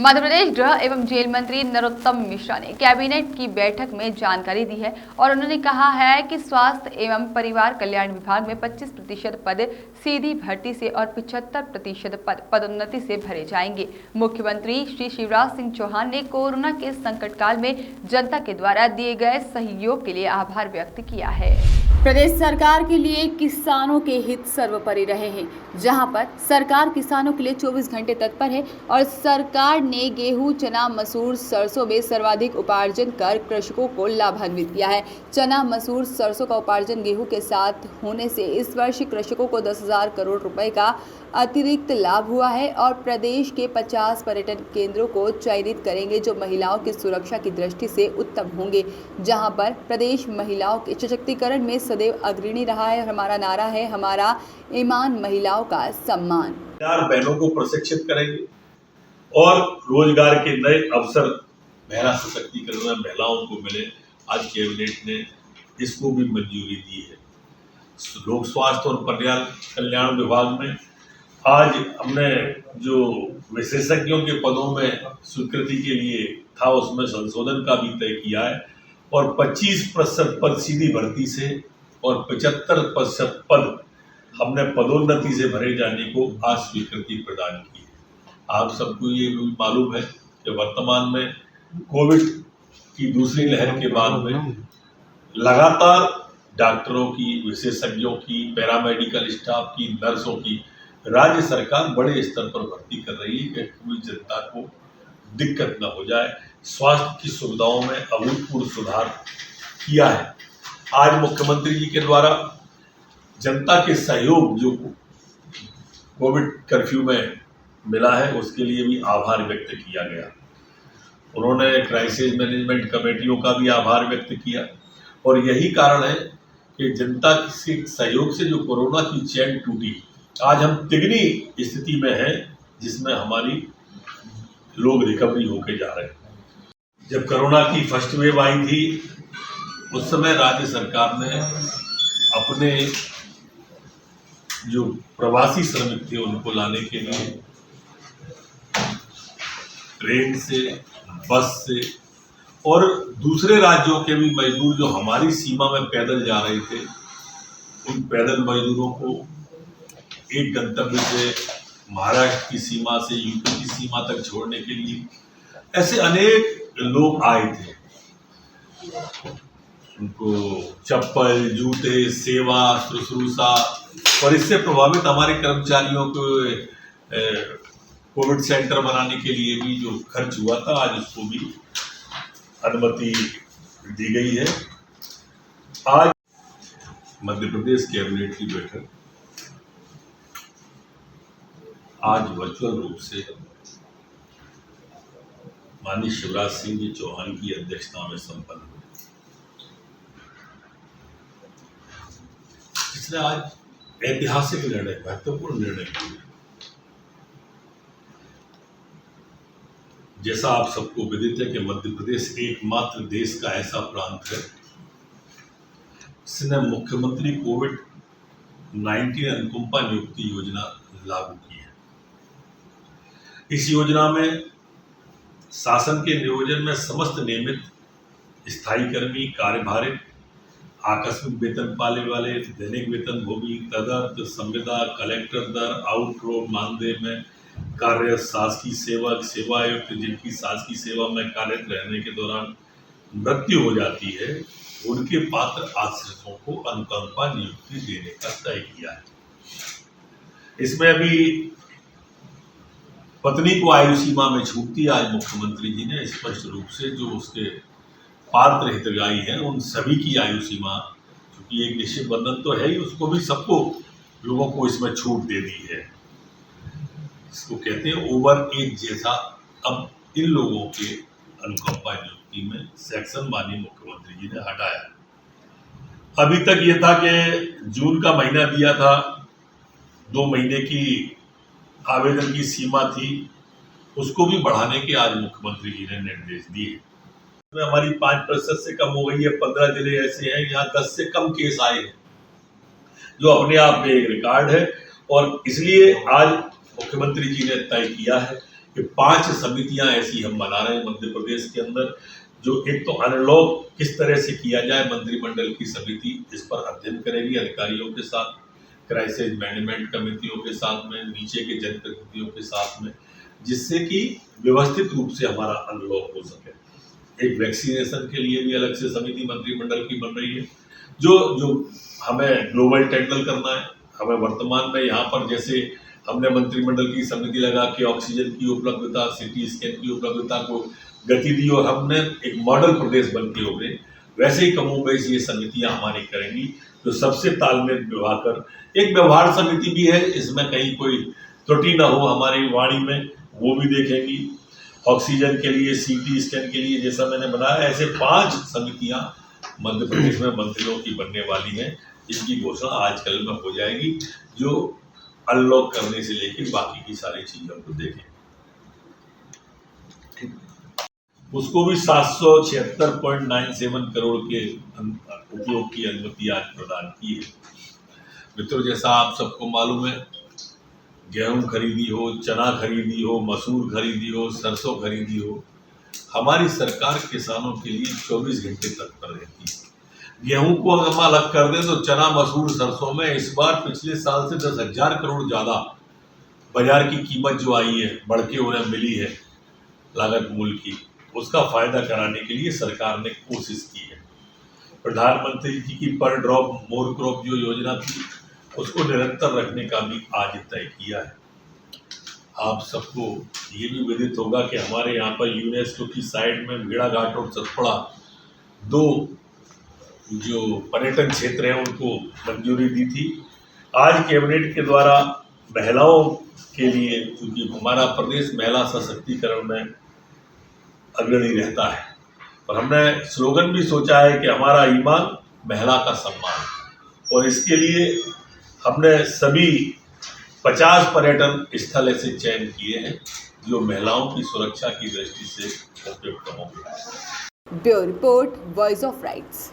मध्य प्रदेश गृह एवं जेल मंत्री नरोत्तम मिश्रा ने कैबिनेट की बैठक में जानकारी दी है और उन्होंने कहा है कि स्वास्थ्य एवं परिवार कल्याण विभाग में 25% पद सीधी भर्ती से और 75% पद पदोन्नति से भरे जाएंगे। मुख्यमंत्री श्री शिवराज सिंह चौहान ने कोरोना के संकट काल में जनता के द्वारा दिए गए सहयोग के लिए आभार व्यक्त किया है। प्रदेश सरकार के लिए किसानों के हित सर्वोपरि रहे हैं, जहां पर सरकार किसानों के लिए 24 घंटे तत्पर है और सरकार ने गेहूं, चना, मसूर, सरसों में सर्वाधिक उपार्जन कर कृषकों को लाभान्वित किया है। चना, मसूर, सरसों का उपार्जन गेहूं के साथ होने से इस वर्ष कृषकों को 10,000 करोड़ रुपए का अतिरिक्त लाभ हुआ है और प्रदेश के 50 पर्यटन केंद्रों को चयनित करेंगे जो महिलाओं की सुरक्षा की दृष्टि से उत्तम होंगे, जहां पर प्रदेश महिलाओं के सशक्तिकरण में सदैव अग्रणी रहा है। हमारा नारा है, हमारा ईमान, महिलाओं का सम्मान। बहनों को प्रशिक्षित करेंगे और रोजगार के नए अवसर महिला सशक्तिकरण में महिलाओं को मिले। आज कैबिनेट ने इसको भी मंजूरी दी है। लोक स्वास्थ्य और परिवार कल्याण विभाग में आज हमने जो विशेषज्ञों के पदों में स्वीकृति के लिए था उसमें संशोधन का भी तय किया है और 25% पद सीधी भर्ती से और 75% पद हमने पदोन्नति से भरे जाने को आज स्वीकृति प्रदान की है। आप सबको ये भी मालूम है कि वर्तमान में कोविड की दूसरी लहर के बाद में लगातार डॉक्टरों की, विशेषज्ञों की, पैरामेडिकल स्टाफ की, नर्सों की राज्य सरकार बड़े स्तर पर भर्ती कर रही है कि पूरी जनता को दिक्कत न हो जाए। स्वास्थ्य की सुविधाओं में अभूतपूर्व सुधार किया है। आज मुख्यमंत्री जी के द्वारा जनता के सहयोग जो कोविड कर्फ्यू में मिला है उसके लिए भी आभार व्यक्त किया गया। उन्होंने क्राइसिस मैनेजमेंट कमेटियों का भी आभार व्यक्त किया और यही कारण है कि जनता के सहयोग से जो कोरोना की चैन टूटी, आज हम तिगनी स्थिति में हैं जिसमें हमारी लोग रिकवरी होके जा रहे हैं। जब कोरोना की फर्स्ट वेव आई थी उस समय राज्य सरकार ने अपने जो प्रवासी श्रमिक थे उनको लाने के लिए ट्रेन से, बस से और दूसरे राज्यों के भी मजदूर जो हमारी सीमा में पैदल जा रहे थे उन पैदल मजदूरों को एक गंतव्य से महाराष्ट्र की सीमा से यूपी की सीमा तक छोड़ने के लिए ऐसे अनेक लोग आए थे। उनको चप्पल, जूते, सेवा, शुश्रूषा और इससे प्रभावित हमारे कर्मचारियों को कोविड सेंटर बनाने के लिए भी जो खर्च हुआ था आज उसको भी अनुमति दी गई है। आज मध्य प्रदेश कैबिनेट की बैठक आज वर्चुअल रूप से माननीय शिवराज सिंह जी चौहान की अध्यक्षता में संपन्न हुई। इसने आज ऐतिहासिक निर्णय, महत्वपूर्ण निर्णय किए। जैसा आप सबको विदित है कि मध्य प्रदेश एकमात्र देश का ऐसा प्रांत है जिसने मुख्यमंत्री कोविड-19 अनुकंपा नियुक्ति योजना लागू की है। इस योजना में शासन के नियोजन में समस्त नियमित स्थायी कर्मी, कार्यभारित, आकस्मिक वेतन पाने वाले, दैनिक वेतनभोगी, तदर्थ, संविदा, कलेक्टर दर, आउटरोड, मानदेय में कार्य, शासकीय सेवक, सेवायुक्त जिनकी शासकीय सेवा में कार्यरत रहने के दौरान मृत्यु हो जाती है उनके पात्र आश्रितों को अनुकंपा नियुक्ति देने का तय किया है। इसमें अभी पत्नी को आयु सीमा में छूट दी। आज मुख्यमंत्री जी ने स्पष्ट रूप से जो उसके पात्र हितग्राही हैं उन सभी की आयु सीमा, क्योंकि एक निश्चित बंधन तो है ही, उसको भी सबको लोगों को इसमें छूट दे दी है। इसको कहते हैं ओवर एज जैसा। अब इन लोगों के अनुकंपा नियुक्ति में सेक्शन माननीय मुख्यमंत्री जी ने हटाया। अभी तक ये था कि जून का महीना दिया था, 2 महीने की आवेदन की सीमा थी, उसको भी बढ़ाने के आज मुख्यमंत्री जी ने निर्देश दिए। हमारी 5% से कम हो गई है। 15 जिले ऐसे हैं यहाँ 10 से कम केस आए हैं, जो अपने आप में एक रिकॉर्ड है और इसलिए आज मुख्यमंत्री जी ने तय किया है कि 5 समितियां ऐसी हम बना रहे हैं मध्य प्रदेश के अंदर, जो एक तो अनलॉक किस तरह से किया जाए, मंत्रिमंडल की समिति इस पर अध्ययन करेगी अधिकारियों के साथ, क्राइसिस मैनेजमेंट कमेटियों के साथ में, नीचे के जनप्रतिनिधियों के साथ में, जिससे कि व्यवस्थित रूप से हमारा अनलॉक हो सके। एक वैक्सीनेशन के लिए भी अलग से समिति मंत्रिमंडल की बन रही है, जो हमें ग्लोबल टैकल करना है। हमें वर्तमान में यहाँ पर जैसे हमने मंत्रिमंडल की समिति लगा के ऑक्सीजन की उपलब्धता, सीटी स्कैन की उपलब्धता को गति दी और हमने एक मॉडल प्रदेश बन के उभरे, वैसे ही कमोबेश ये समितियां हमारी करेंगी, जो सबसे तालमेल बिठा कर एक व्यवहार समिति भी है, इसमें कहीं कोई त्रुटि ना हो हमारी वाणी में, वो भी देखेंगी। ऑक्सीजन के लिए, सीटी स्कैन के लिए जैसा मैंने बनाया, ऐसे 5 समितियां मध्य प्रदेश में मंत्रियों की बनने वाली हैं, जिनकी घोषणा आजकल में हो जाएगी, जो अनलॉक करने से लेकर बाकी की सारी चीजों को देखें। उसको भी 776.97 करोड़ के उपयोग की अनुमति आज प्रदान की है। मित्रों, जैसा आप सबको मालूम है, गेहूं खरीदी हो, चना खरीदी हो, मसूर खरीदी हो, सरसों खरीदी हो, हमारी सरकार किसानों के लिए 24 घंटे तत्पर रहती है। गेहूं को अगर हम अलग कर दें तो चना, मसूर, सरसों में इस बार पिछले साल से 10,000 करोड़ ज्यादा बाजार की कीमत जो आई है, बढ़ के उन्हें मिली है लागत मूल्य की, उसका फायदा कराने के लिए सरकार ने कोशिश की है। प्रधानमंत्री जी की पर ड्रॉप मोर क्रॉप जो योजना थी, उसको निरंतर रखने का भी आज तय किया है। आप सबको ये भी विदित होगा कि हमारे यहाँ पर यूनेस्को की साइड में भेड़ाघाट और सतपुड़ा 2 जो पर्यटन क्षेत्र हैं उनको मंजूरी दी थी। आज कैबिनेट के द्वारा महिलाओं के लिए, क्योंकि हमारा प्रदेश महिला सशक्तिकरण में अग्रणी रहता है, और हमने स्लोगन भी सोचा है कि हमारा ईमान महिला का सम्मान, और इसके लिए हमने सभी 50 पर्यटन स्थल ऐसे चयन किए हैं जो महिलाओं की सुरक्षा की दृष्टि से उपयुक्त होंगे। Bureau report, voice of rights.